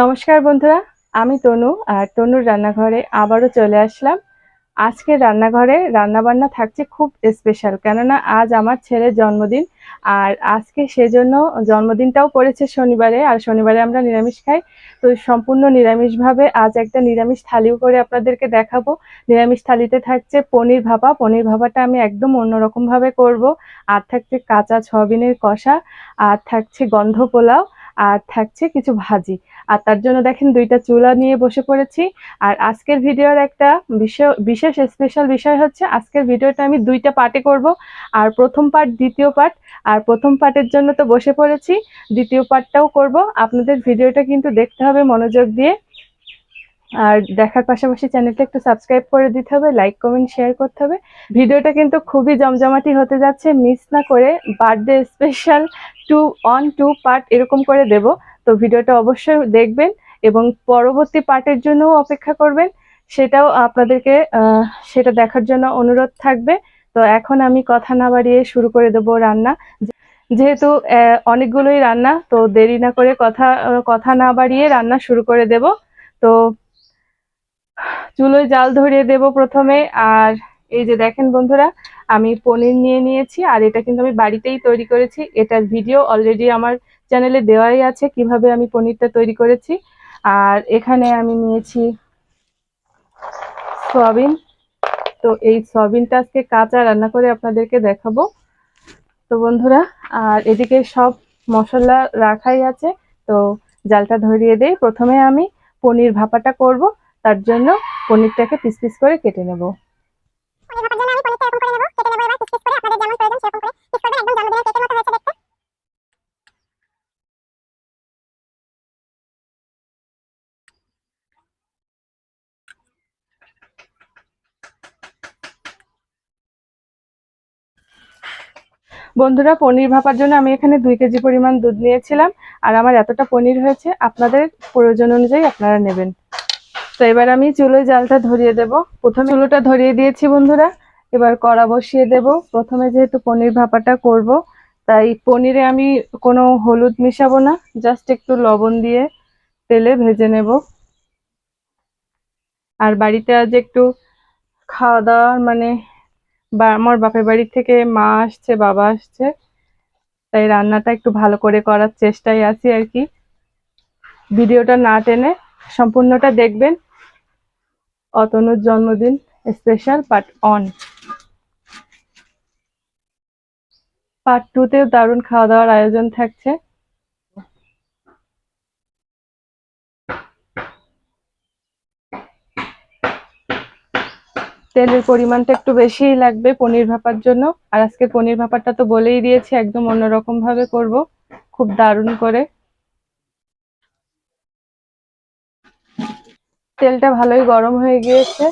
নমস্কার বন্ধুরা, আমি তনু আর তনুর রান্নাঘরে আবারও চলে আসলাম। আজকে রান্নাঘরে রান্নাবান্না থাকছে খুব স্পেশাল, কেননা আজ আমার ছেলের জন্মদিন। আর আজকে সেজন্য জন্মদিনটাও পড়েছে শনিবারে, আর শনিবারে আমরা নিরামিষ খাই। তো সম্পূর্ণ নিরামিষভাবে আজ একটা নিরামিষ থালিও করে আপনাদেরকে দেখাবো। নিরামিষ থালিতে থাকছে পনির ভাপা। পনির ভাপাটা আমি একদম অন্যরকমভাবে করব। আর থাকছে কাঁচা সয়াবিনের কষা, আর থাকছে গন্ধ পোলাও, আর থাকছে কিছু ভাজি। আর তার জন্য দেখেন দুইটা চুলা নিয়ে বসে পড়েছি। আর আজকের ভিডিওর একটা বিশেষ স্পেশাল বিষয় হচ্ছে, আজকের ভিডিওটা আমি দুইটা পার্টে করব। আর প্রথম পার্ট, দ্বিতীয় পার্ট। আর প্রথম পার্টের জন্য তো বসে পড়েছি, দ্বিতীয় পার্টটাও করব। আপনাদের ভিডিওটা কিন্তু দেখতে হবে মনোযোগ দিয়ে। আর দেখার পাশাপাশি চ্যানেলটা একটু সাবস্ক্রাইব করে দিতে হবে, লাইক কমেন্ট শেয়ার করতে হবে। ভিডিওটা কিন্তু খুবই জমজমাটি হতে যাচ্ছে, মিস না করে। বার্থডে স্পেশাল 2 পার্ট এরকম করে দেব। তো ভিডিওটা অবশ্যই দেখবেন এবং পরবর্তী পার্টের জন্যও অপেক্ষা করবেন। সেটাও আপনাদেরকে সেটা দেখার জন্য অনুরোধ থাকবে। তো এখন আমি কথা না বাড়িয়ে শুরু করে দেব রান্না। যেহেতু অনেকগুলোই রান্না, তো দেরি না করে কথা না বাড়িয়ে রান্না শুরু করে দেব। তো চুলোয় জাল ধরিয়ে দেব প্রথমে। আর এই যে দেখেন বন্ধুরা, আমি পনির নিয়ে নিয়েছি। আর এটা কিন্তু আমি বাড়িতেই তৈরি করেছি। এটার ভিডিও অলরেডি আমার চ্যানেলে দেওয়াই আছে, কিভাবে আমি পনিরটা তৈরি করেছি। আর এখানে আমি নিয়েছি সয়াবিন। তো এই সয়াবিনটা আজকে কাঁচা রান্না করে আপনাদেরকে দেখাবো। তো বন্ধুরা, আর এদিকে সব মশলা রাখাই আছে। তো জালটা ধরিয়ে দেই। প্রথমে আমি পনির ভাপাটা করব। তার জন্য পনিরটাকে পিস পিস করে কেটে নেব। বন্ধুরা, পনির ভাপার জন্য আমি এখানে 2 কেজি পরিমাণ দুধ নিয়েছিলাম। আর আমার এতটা পনির হয়েছে, আপনাদের প্রয়োজন অনুযায়ী আপনারা নেবেন। তো এবার আমি চুলোয় জালটা ধরিয়ে দেব। প্রথমে চুলোটা ধরিয়ে দিয়েছি বন্ধুরা। এবার কড়া বসিয়ে দেব। প্রথমে যেহেতু পনির ভাপাটা করব, তাই পনিরে আমি কোনো হলুদ মিশাবো না, জাস্ট একটু লবণ দিয়ে তেলে ভেজে নেব। আর বাড়িতে আজ একটু খাওয়া দাওয়া, মানে আমার বাপের বাড়ি থেকে মা আসছে, বাবা আসছে, তাই রান্নাটা একটু ভালো করে করার চেষ্টায় আছি আর কি। ভিডিওটা না টেনে সম্পূর্ণটা দেখবেন। অতনুর জন্মদিন স্পেশাল পার্ট 2 তেও দারুণ খাওয়া দাওয়ার আয়োজন থাকছে। তেলের পরিমাণটা একটু বেশিই লাগবে পনির ভাপার জন্য। আর আজকে পনির ভাপাটা তো বলেই দিয়েছি, একদম অন্যরকম ভাবে করব, খুব দারুণ করে। তেলটা ভালোই গরম হয়ে গিয়েছে।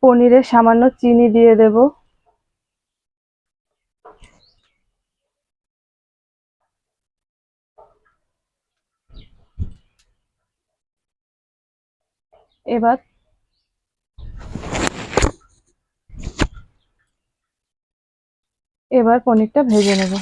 পনিরে সামান্য চিনি দিয়ে দেব। এবার এবার পনিরটা ভেজে নেব।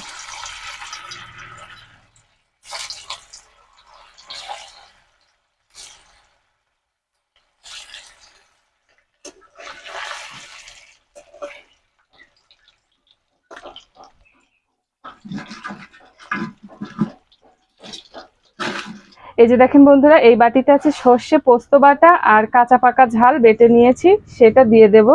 এই যে দেখেন বন্ধুরা, এই বাটিতে আছে সর্ষে পোস্ত বাটা আর কাঁচা পাকা ঝাল বেটে নিয়েছি, সেটা দিয়ে দেব।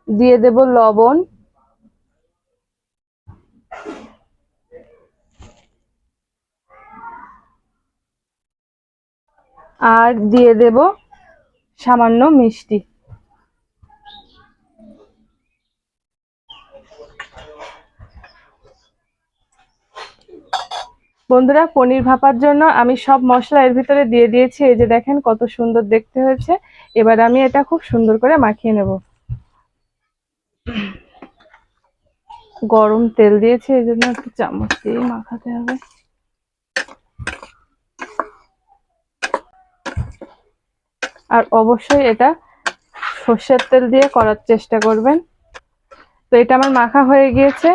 দিয়ে দেব লবণ, আর দিয়ে দেব সামান্য মিষ্টি। বন্ধুরা, পনির ভাপার জন্য আমি সব মশলা এর ভিতরে দিয়ে দিয়েছি। এই যে দেখেন কত সুন্দর দেখতে হয়েছে। এবার আমি এটা খুব সুন্দর করে মাখিয়ে নেব। গরম তেল দিয়েছি, এই জন্য একটু চামচ দিয়ে মাখাতে হবে। আর অবশ্যই এটা সর্ষের তেল দিয়ে করার চেষ্টা করবেন। তো এটা আমার মাখা হয়ে গিয়েছে।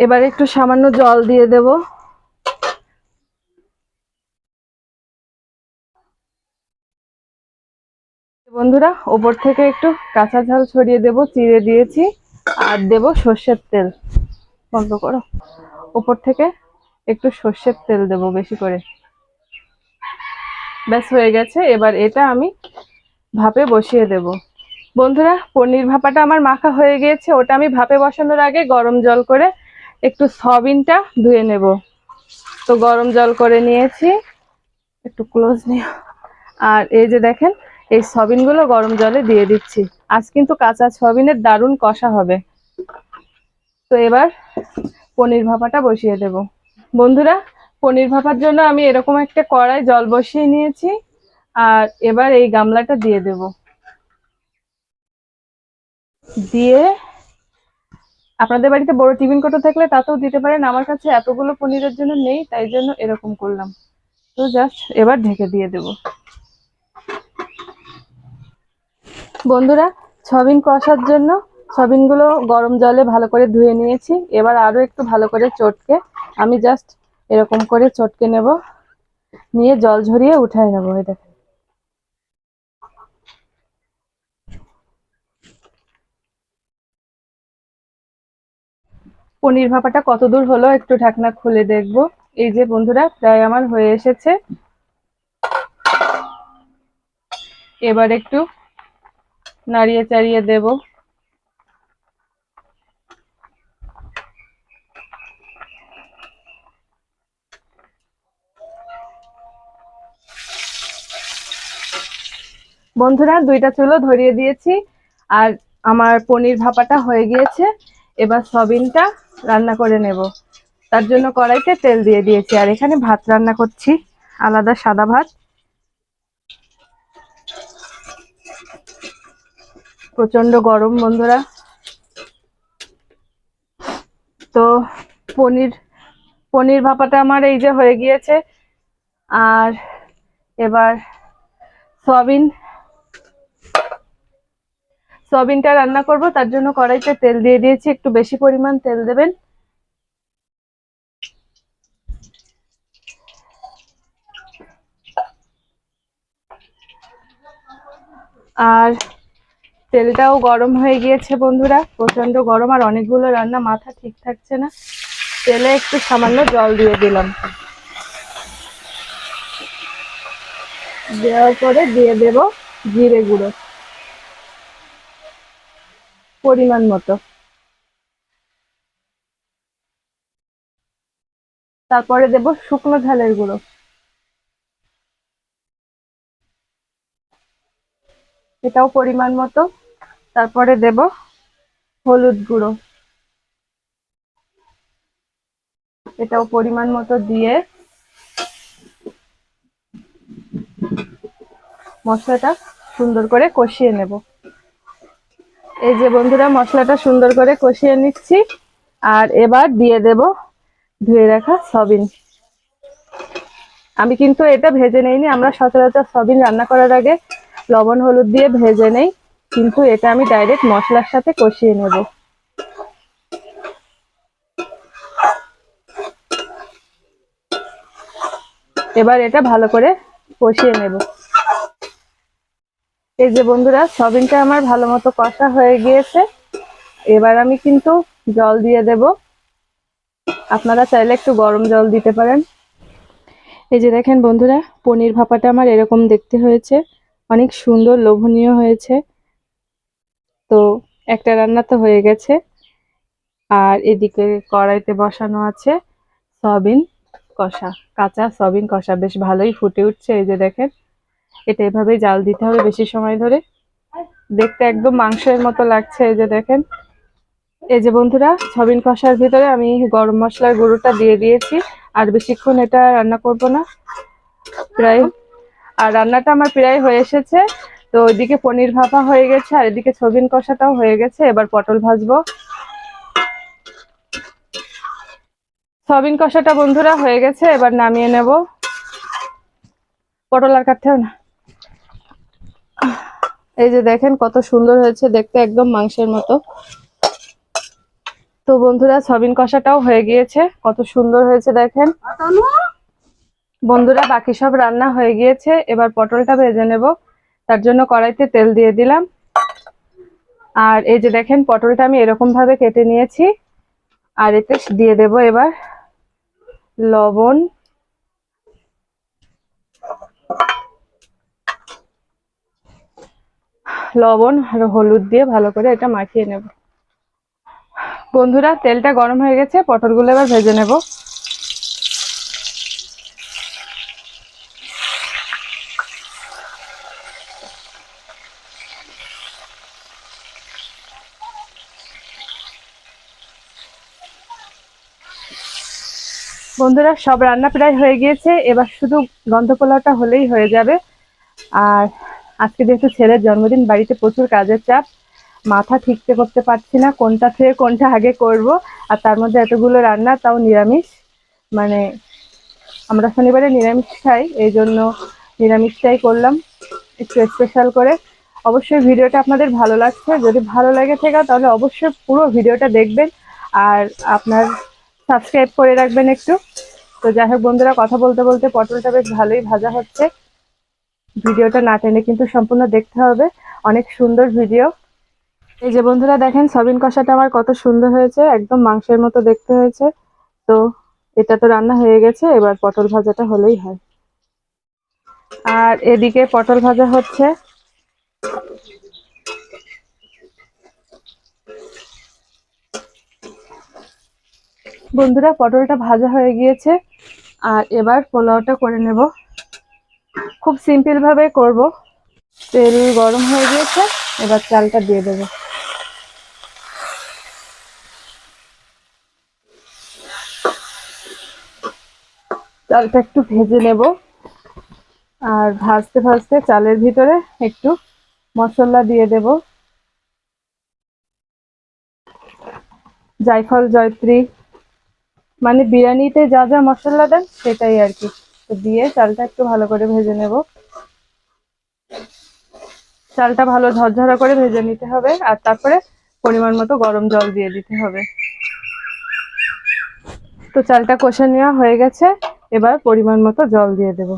এবার একটু সামান্য জল দিয়ে দেব। বন্ধুরা, ওপর থেকে একটু কাঁচা ঝাল ছড়িয়ে দেব, চিড়ে দিয়েছি। আর দেব সর্ষের তেল। বন্ধ করো। ওপর থেকে একটু সর্ষের তেল দেব বেশি করে। ব্যাস হয়ে গেছে। এবার এটা আমি ভাপে বসিয়ে দেব। বন্ধুরা, পনির ভাপাটা আমার মাখা হয়ে গিয়েছে। ওটা আমি ভাপে বসানোর আগে গরম জল করে একটু সয়াবিনটা ধুয়ে নেব। তো গরম জল করে নিয়েছি, একটু ক্লোজ নিয়ে। আর এই যে দেখেন, এই সয়াবিনগুলো গরম জলে দিয়ে দিচ্ছি। আজ কিন্তু কাঁচা সয়াবিনের দারুণ কষা হবে। তো এবার পনির ভাপাটা বসিয়ে দেব। বন্ধুরা, পনির ভাপার জন্য আমি এরকম একটা কড়াই জল বসিয়ে নিয়েছি। আর এবার এই গামলাটা দিয়ে দেব। দিয়ে আপনাদের বাড়িতে বড় টিফিন কৌটো থাকলে তাতেও দিতে পারেন। আমার কাছে এতগুলো পনিরের জন্য নেই, তাই জন্য এরকম করলাম। তো জাস্ট এবার ঢেকে দিয়ে দেব। বন্ধুরা, সয়াবিন কষার জন্য সয়াবিনগুলো গরম জলে ভালো করে ধুয়ে নিয়েছি। এবার আরো একটু ভালো করে চটকে আমি জাস্ট এরকম করে চটকে নেব, নিয়ে জল ঝরিয়ে উঠায় নেবো। এই দেখেন। পনির ভাপাটা কত দূর হলো একটু ঢাকনা খুলে দেখবো। এই যে বন্ধুরা, প্রায় আমার হয়ে এসেছে। এবার একটু নাড়িয়ে চাড়িয়ে দেব। বন্ধুরা, দুইটা চুলো ধরিয়ে দিয়েছি। আর আমার পনির ভাপাটা হয়ে গিয়েছে। এবার সয়াবিনটা রান্না করে নেব। তার জন্য কড়াইতে তেল দিয়ে দিয়েছি। আর এখানে ভাত রান্না করছি, আলাদা সাদা ভাত। প্রচন্ড গরম বন্ধুরা। তো পনির পনির ভাপাটা আমার এই যে হয়ে গিয়েছে। আর এবার সয়াবিনটা রান্না করব। তার জন্য কড়াইতে তেল দিয়ে দিয়েছি, একটু বেশি পরিমাণ তেল দেবেন। আর তেলটাও গরম হয়ে গিয়েছে বন্ধুরা, প্রচন্ড গরম। আর অনেকগুলো রান্না, মাথা ঠিক থাকছে না। তেলে একটু সামান্য জল দিয়ে দিলাম। দেওয়ার পরে দিয়ে দেব জিরে গুঁড়ো পরিমাণ মতো। তারপরে দেব শুকনো ঝালের গুঁড়ো, এটাও পরিমাণ মতো। তারপরে দেব হলুদ গুঁড়ো, এটাও পরিমাণ মতো দিয়ে মশলাটা সুন্দর করে কষিয়ে নেব। এই যে বন্ধুরা, মশলাটা সুন্দর করে কষিয়ে নিচ্ছি। আর এবার দিয়ে দেব ধুয়ে রাখা সয়াবিন। আমি কিন্তু এটা ভেজে নেইনি। আমরা সচরাচর সয়াবিন রান্না করার আগে লবণ হলুদ দিয়ে ভেজে নেই, কিন্তু এটা আমি ডাইরেক্ট মশলার সাথে কষিয়ে নেব। এবার এটা ভালো করে কষিয়ে নেব। এই যে বন্ধুরা, সয়াবিনটা আমার ভালো মতো কষা হয়ে গিয়েছে। এবার আমি কিন্তু জল দিয়ে দেব। আপনারা চাইলে একটু গরম জল দিতে পারেন। এই যে দেখেন বন্ধুরা, পনির ভাপাটা আমার এরকম দেখতে হয়েছে, অনেক সুন্দর লোভনীয় হয়েছে। তো একটা রান্না তো হয়ে গেছে। আর এদিকে কড়াইতে বসানো আছে সয়াবিন কষা, কাঁচা সয়াবিন কষা। বেশ ভালোই ফুটে উঠছে। এই যে দেখেন, এটা এভাবেই জাল দিতে হবে বেশি সময় ধরে। দেখতে একদম মাংসের মতো লাগছে। এই যে দেখেন। এই যে বন্ধুরা, সয়াবিন কষার ভিতরে আমি গরম মশলার গুঁড়োটা দিয়ে দিয়েছি। আর বেশিক্ষণ এটা রান্না করব না, প্রায়। আর রান্নাটা আমার প্রায় হয়ে এসেছে। তো ওইদিকে পনির ভাপা হয়ে গেছে আর এদিকে সয়াবিন কষাটাও হয়ে গেছে। এবার পটল ভাজবো। সয়াবিন কষাটা বন্ধুরা হয়ে গেছে, এবার নামিয়ে নেব। পটল আর কাটতে হবে না। এই যে দেখেন কত সুন্দর হয়েছে দেখতে, একদম মাংসের মতো। তো বন্ধুরা সয়াবিন কষাটাও হয়ে গিয়েছে, কত সুন্দর হয়েছে দেখেন বন্ধুরা। বাকি সব রান্না হয়ে গিয়েছে, এবার পটলটা ভেজে নেব। তার জন্য কড়াইতে তেল দিয়ে দিলাম। আর এই যে দেখেন পটলটা আমি এরকম ভাবে কেটে নিয়েছি। আর এতে দিয়ে দেব এবার লবণ, আর হলুদ দিয়ে ভালো করে এটা মাখিয়ে নেব। বন্ধুরা তেলটা গরম হয়ে গেছে, পটলগুলো এবার ভেজে নেব। বন্ধুরা সব রান্না প্রায় হয়ে গিয়েছে, এবার শুধু গন্ধ পোলাওটা হলেই হয়ে যাবে। আর আজকে যেহেতু ছেলের জন্মদিন, বাড়িতে প্রচুর কাজের চাপ, মাথা ঠিকতে করতে পারছি না কোনটা থেকে কোনটা আগে করব। আর তার মধ্যে এতগুলো রান্না, তাও নিরামিষ। মানে আমরা শনিবারে নিরামিষ খাই, এই জন্য নিরামিষটাই করলাম একটু স্পেশাল করে। অবশ্যই ভিডিওটা আপনাদের ভালো লাগছে, যদি ভালো লাগে থাকে তাহলে অবশ্যই পুরো ভিডিওটা দেখবেন আর আপনার সাবস্ক্রাইব করে রাখবেন একটু। তো যাই হোক বন্ধুরা, কথা বলতে বলতে পটলটা বেশ ভালোই ভাজা হচ্ছে। ভিডিওটা না টেনে কিন্তু সম্পূর্ণ দেখতে হবে, অনেক সুন্দর ভিডিও। এই যে বন্ধুরা দেখেন সয়াবিন কষাটা আমার কত সুন্দর হয়েছে, একদম মাংসের মতো দেখতে হয়েছে। তো এটা তো রান্না হয়ে গেছে, এবার পটল ভাজাটা হলেই হয়। আর এদিকে পটল ভাজা হচ্ছে। বন্ধুরা পটলটা ভাজা হয়ে গিয়েছে, আর এবার পোলাওটা করে নেব। খুব সিম্পল ভাবে করব। তেল গরম হয়ে গিয়েছে, এবার চালটা দিয়ে দেবো। চালটা একটু ভেজে নেব। আর ভাজতে ভাজতে চালের ভিতরে একটু মশলা দিয়ে দেব, জায়ফল, জয়ত্রী, মানে বিরিয়ানিতে যা যা মশলা দেন সেটাই আর কি। তো দিয়ে চালটা একটু ভালো করে ভেজে নেব। চালটা ভালো ঝরঝরা করে ভেজে নিতে হবে, আর তারপরে পরিমাণ মতো গরম জল দিয়ে দিতে হবে। তো চালটা কষে নেওয়া হয়ে গেছে, এবার পরিমাণ মতো জল দিয়ে দেব।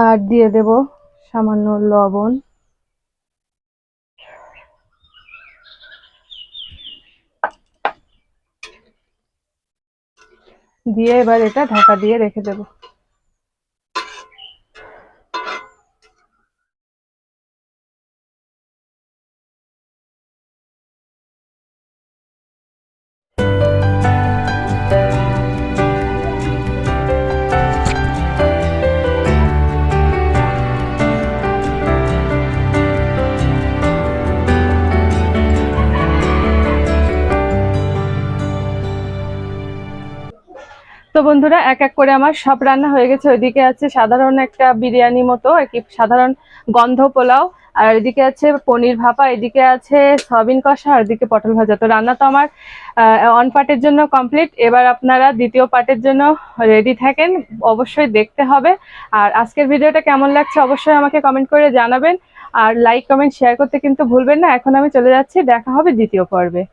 আর দিয়ে দেব সামান্য লবণ। দিয়ে এবার এটা ঢাকা দিয়ে রেখে দেব। তো বন্ধুরা এক এক করে আমার সব রান্না হয়ে গেছে। ওইদিকে আছে সাধারণ একটা বিরিয়ানি মতো আর কি, সাধারণ গন্ধ পোলাও। আর এদিকে আছে পনির ভাপা, এদিকে আছে সয়াবিন কষা, আর এদিকে পটল ভাজা। তো রান্না তো আমার ওয়ান পার্টের জন্য কমপ্লিট, এবার আপনারা দ্বিতীয় পার্টের জন্য রেডি থাকেন, অবশ্যই দেখতে হবে। আর আজকের ভিডিওটা কেমন লাগছে অবশ্যই আমাকে কমেন্ট করে জানাবেন। আর লাইক কমেন্ট শেয়ার করতে কিন্তু ভুলবেন না। এখন আমি চলে যাচ্ছি, দেখা হবে দ্বিতীয় পর্বে।